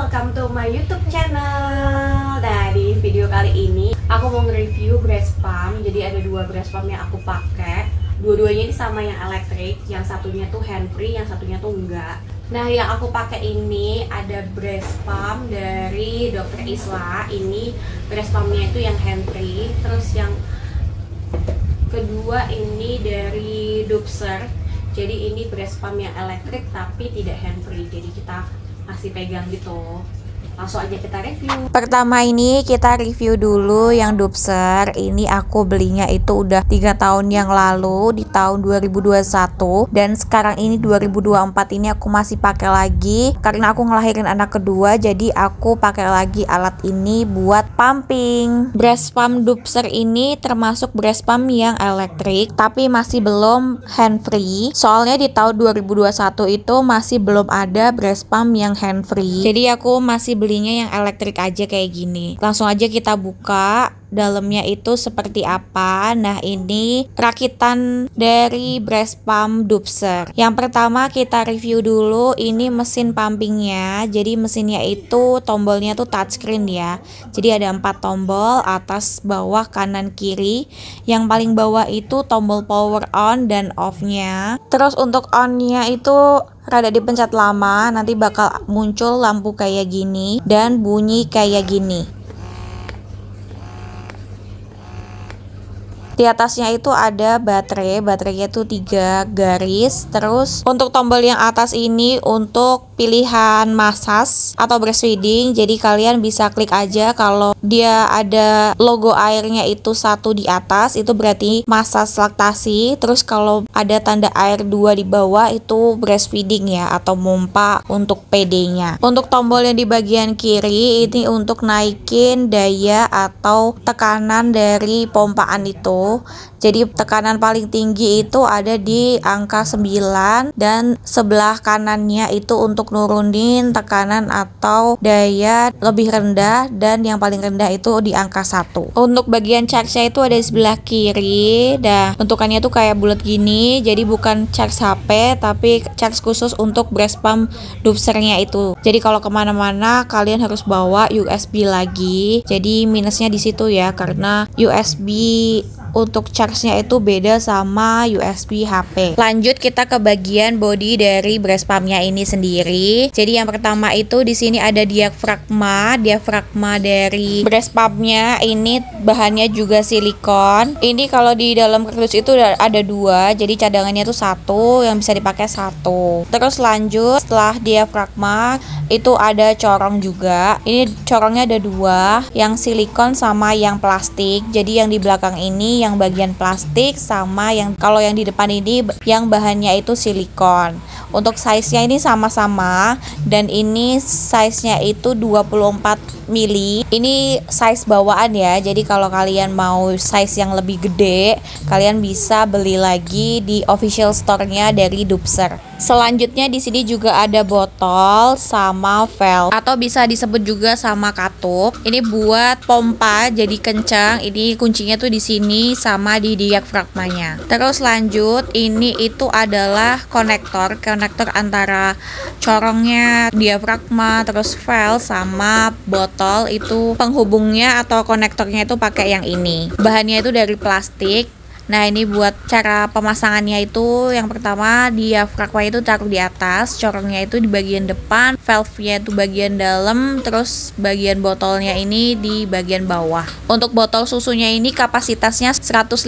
welcome to my YouTube channel. Nah, di video kali ini aku mau nge-review breast pump. Jadi ada dua breast pump yang aku pakai. Dua-duanya ini sama yang elektrik. Yang satunya tuh hand free, yang satunya tuh enggak. Nah, yang aku pakai ini ada breast pump dari Dr. Isla. Ini breast pumpnya itu yang hand free. Terus yang kedua ini dari Dubser. Jadi ini breast pump yang elektrik tapi tidak hand free. Jadi kita masih pegang gitu. Langsung aja kita review. Pertama ini kita review dulu yang Dubser. Ini aku belinya itu udah 3 tahun yang lalu, di tahun 2021. Dan sekarang ini 2024 ini aku masih pakai lagi karena aku ngelahirin anak kedua. Jadi aku pakai lagi alat ini buat pumping. Breast pump Dubser ini termasuk breast pump yang elektrik tapi masih belum hand free. Soalnya di tahun 2021 itu masih belum ada breast pump yang hand free. Jadi aku masih belinya yang elektrik aja kayak gini. Langsung aja kita buka dalamnya itu seperti apa. Nah, ini rakitan dari breast pump Dubser. Yang pertama kita review dulu ini mesin pumpingnya. Jadi mesinnya itu tombolnya tuh touchscreen ya. Jadi ada 4 tombol, atas, bawah, kanan, kiri. Yang paling bawah itu tombol power on dan off-nya. Terus untuk on-nya itu rada dipencet lama, nanti bakal muncul lampu kayak gini dan bunyi kayak gini. Di atasnya itu ada baterainya itu 3 garis. Terus untuk tombol yang atas ini untuk pilihan massage atau breastfeeding. Jadi kalian bisa klik aja, kalau dia ada logo airnya itu 1 di atas, itu berarti massage laktasi. Terus kalau ada tanda air 2 di bawah, itu breastfeeding ya, atau mompa untuk PD-nya. Untuk tombol yang di bagian kiri ini untuk naikin daya atau tekanan dari pompaan itu. Jadi tekanan paling tinggi itu ada di angka 9 dan sebelah kanannya itu untuk nurunin tekanan atau daya lebih rendah, dan yang paling rendah itu di angka 1. Untuk bagian charge-nya itu ada di sebelah kiri. Nah, bentukannya tuh kayak bulat gini. Jadi bukan charge HP tapi charge khusus untuk breast pump Dubsernya itu. Jadi kalau kemana-mana kalian harus bawa USB lagi. Jadi minusnya di situ ya, karena USB untuk charge-nya itu beda sama USB HP. Lanjut kita ke bagian body dari breast pump-nya ini sendiri. Jadi yang pertama itu di sini ada diafragma dari breast pump-nya. Ini bahannya juga silikon. Ini kalau di dalam kardus itu ada 2, jadi cadangannya itu 1 yang bisa dipakai 1. Terus lanjut, setelah diafragma itu ada corong juga. Ini corongnya ada 2, yang silikon sama yang plastik. Jadi yang di belakang ini yang bagian plastik, sama yang kalau yang di depan ini yang bahannya itu silikon. Untuk size-nya ini sama-sama, dan ini size-nya itu 24 mili. Ini size bawaan ya. Jadi kalau kalian mau size yang lebih gede, kalian bisa beli lagi di official store-nya dari Dubser. Selanjutnya di sini juga ada botol sama valve, atau bisa disebut juga sama katup. Ini buat pompa jadi kencang. Ini kuncinya tuh di sini sama di diafragmanya. Terus lanjut, ini itu adalah konektor antara corongnya, diafragma, terus valve sama botol. Itu penghubungnya atau konektornya itu pakai yang ini. Bahannya itu dari plastik. Nah, ini buat cara pemasangannya itu, yang pertama diafragma itu taruh di atas, corongnya itu di bagian depan, valve-nya itu bagian dalam, terus bagian botolnya ini di bagian bawah. Untuk botol susunya ini kapasitasnya 150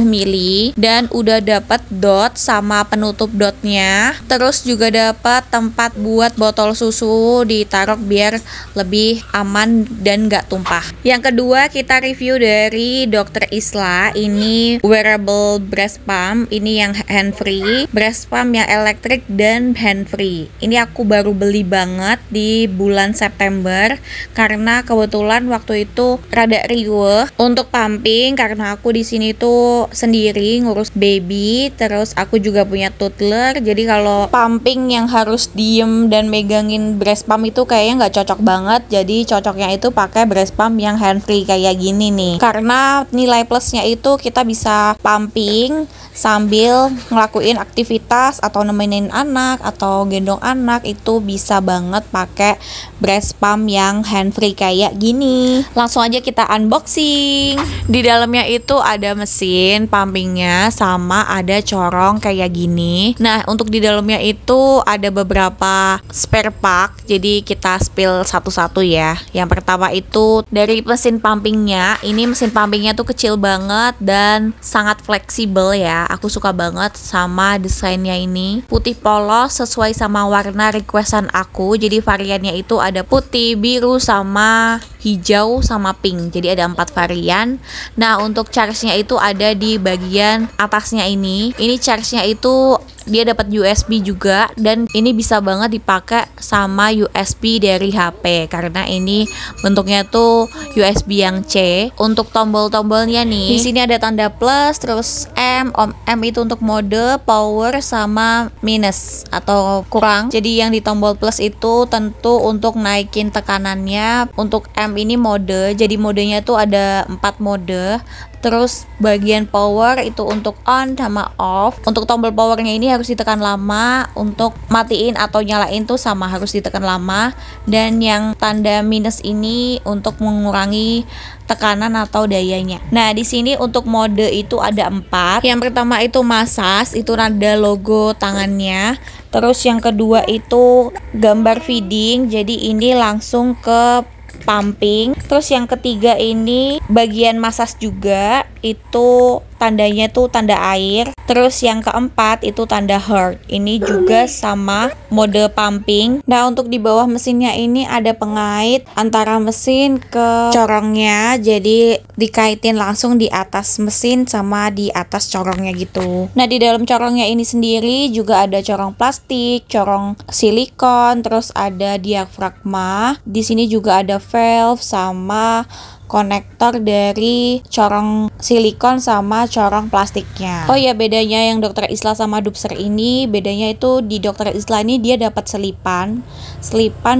mili dan udah dapat dot sama penutup dotnya. Terus juga dapat tempat buat botol susu ditaruh biar lebih aman dan gak tumpah. Yang kedua kita review dari Dr. Isla. Ini wearable breast pump, ini yang hand free, breast pump yang elektrik dan hand free. Ini aku baru beli banget di bulan September karena kebetulan waktu itu rada riweh untuk pumping, karena aku di sini tuh sendiri ngurus baby, terus aku juga punya toddler. Jadi kalau pumping yang harus diem dan megangin breast pump itu kayaknya nggak cocok banget. Jadi cocoknya itu pakai breast pump yang hand free kayak gini nih, karena nilai plusnya itu kita bisa bisa pumping sambil ngelakuin aktivitas atau nemenin anak atau gendong anak, itu bisa banget pakai breast pump yang hand free kayak gini. Langsung aja kita unboxing. Di dalamnya itu ada mesin pumpingnya sama ada corong kayak gini. Nah, untuk di dalamnya itu ada beberapa spare part, jadi kita spill satu-satu ya. Yang pertama itu dari mesin pumpingnya. Ini mesin pumpingnya tuh kecil banget dan sangat fleksibel ya. Aku suka banget sama desainnya ini. Putih polos sesuai sama warna requestan aku. Jadi variannya itu ada putih, biru, sama hijau, sama pink. Jadi ada 4 varian. Nah, untuk charge-nya itu ada di bagian atasnya ini. Ini charge-nya itu dia dapat USB juga, dan ini bisa banget dipakai sama USB dari HP karena ini bentuknya tuh USB yang C. Untuk tombol-tombolnya nih, di sini ada tanda plus, terus M itu untuk mode, power, sama minus atau kurang. Jadi yang di tombol plus itu tentu untuk naikin tekanannya. Untuk M ini mode, jadi modenya tuh ada 4 mode. Terus bagian power itu untuk on sama off. Untuk tombol powernya ini harus ditekan lama, untuk matiin atau nyalain tuh sama harus ditekan lama. Dan yang tanda minus ini untuk mengurangi tekanan atau dayanya. Nah, di sini untuk mode itu ada 4. Yang pertama itu massage, itu ada logo tangannya. Terus yang kedua itu gambar feeding, jadi ini langsung ke pumping. Terus yang ketiga ini bagian massage juga, itu tandanya tuh tanda air. Terus yang keempat itu tanda heart, ini juga sama mode pumping. Nah, untuk di bawah mesinnya ini ada pengait antara mesin ke corongnya, jadi dikaitin langsung di atas mesin sama di atas corongnya gitu. Nah, di dalam corongnya ini sendiri juga ada corong plastik, corong silikon, terus ada diafragma. Di sini juga ada valve sama konektor dari corong silikon sama corong plastiknya. Oh ya, bedanya yang Dokter Isla sama Dubser ini, bedanya itu di Dokter Isla ini dia dapat selipan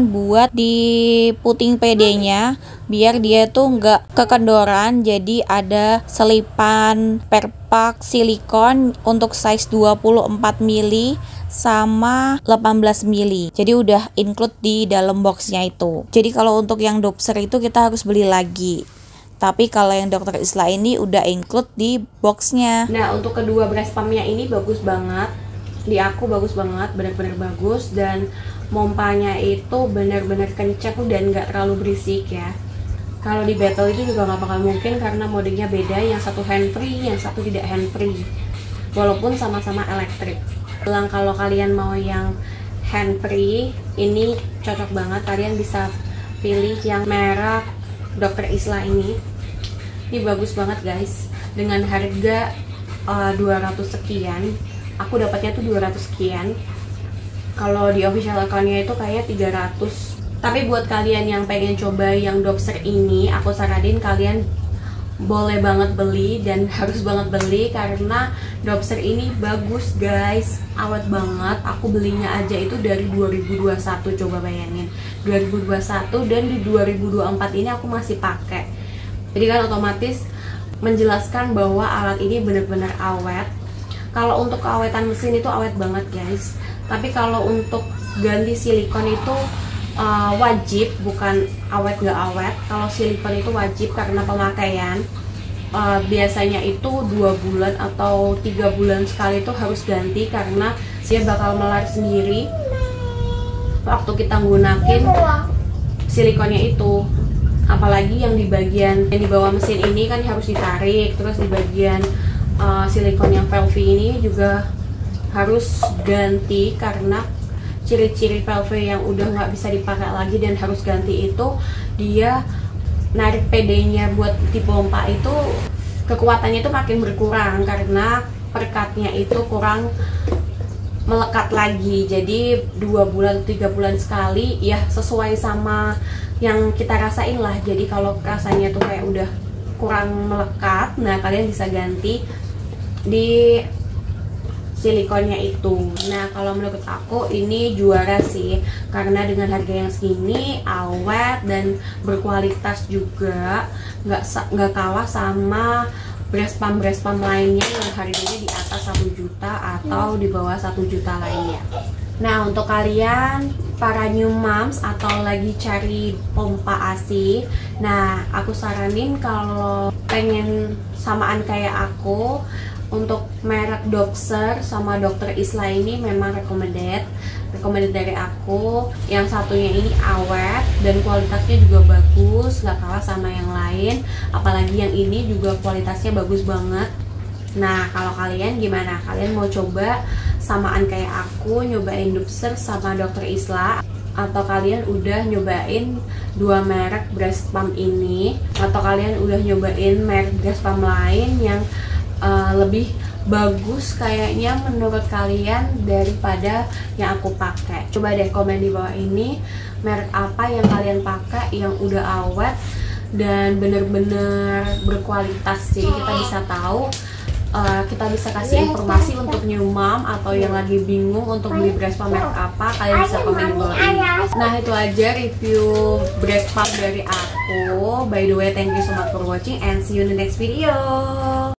buat di puting PD-nya biar dia tuh nggak kekendoran. Jadi ada selipan per pak silikon untuk size 24 mili sama 18 mili. Jadi udah include di dalam boxnya itu. Jadi kalau untuk yang Dubser itu kita harus beli lagi. Tapi kalau yang Dokter Isla ini udah include di boxnya. Nah, untuk kedua breast pumpnya ini bagus banget. Di aku bagus banget, benar-benar bagus. Dan mompanya itu benar-benar kencang dan nggak terlalu berisik ya. Kalau di battle itu juga nggak bakal mungkin karena modenya beda. Yang satu hand free, yang satu tidak hand free. Walaupun sama-sama elektrik. Kalau kalian mau yang hand free, ini cocok banget. Kalian bisa pilih yang merek Dokter Isla ini. Ini bagus banget guys. Dengan harga 200 sekian, aku dapatnya tuh 200 sekian. Kalau di official account-nya itu kayak 300. Tapi buat kalian yang pengen coba yang Dubser ini, aku saranin kalian boleh banget beli dan harus banget beli karena Dubser ini bagus guys, awet banget. Aku belinya aja itu dari 2021, coba bayangin 2021, dan di 2024 ini aku masih pakai. Jadi kan otomatis menjelaskan bahwa alat ini benar-benar awet. Kalau untuk keawetan mesin itu awet banget guys. Tapi kalau untuk ganti silikon itu wajib, bukan awet nggak awet. Kalau silikon itu wajib karena pemakaian. Biasanya itu 2 bulan atau 3 bulan sekali itu harus ganti karena dia bakal melar sendiri waktu kita gunain silikonnya itu. Apalagi yang di bagian yang di bawah mesin ini kan harus ditarik, terus di bagian silikon yang valve ini juga harus ganti karena ciri-ciri valve yang udah nggak bisa dipakai lagi dan harus ganti itu, dia narik PD-nya buat di pompa itu kekuatannya itu makin berkurang karena perkatnya itu kurang melekat lagi. Jadi 2 bulan 3 bulan sekali ya, sesuai sama yang kita rasain lah. Jadi kalau rasanya tuh kayak udah kurang melekat, nah kalian bisa ganti di silikonnya itu. Nah, kalau menurut aku ini juara sih karena dengan harga yang segini awet dan berkualitas juga, nggak kalah sama breast pump lainnya yang harganya di atas 1 juta atau di bawah 1 juta lainnya. Nah, untuk kalian para new moms atau lagi cari pompa ASI, nah aku saranin kalau pengen samaan kayak aku, untuk merek Doxer sama Dr. Isla ini memang recommended dari aku. Yang satunya ini awet dan kualitasnya juga bagus, gak kalah sama yang lain. Apalagi yang ini juga kualitasnya bagus banget. Nah, kalau kalian gimana? Kalian mau coba samaan kayak aku, nyobain Doxer sama Dr. Isla, atau kalian udah nyobain dua merek breast pump ini, atau kalian udah nyobain merek breast pump lain yang lebih bagus kayaknya menurut kalian daripada yang aku pakai. Coba deh komen di bawah ini merek apa yang kalian pakai yang udah awet dan bener-bener berkualitas, jadi kita bisa tahu, kita bisa kasih informasi untuk new mom atau yang lagi bingung untuk beli breast pump merek apa. Kalian bisa komen di bawah ini. Nah, itu aja review breast pump dari aku. By the way, thank you so much for watching and see you in the next video.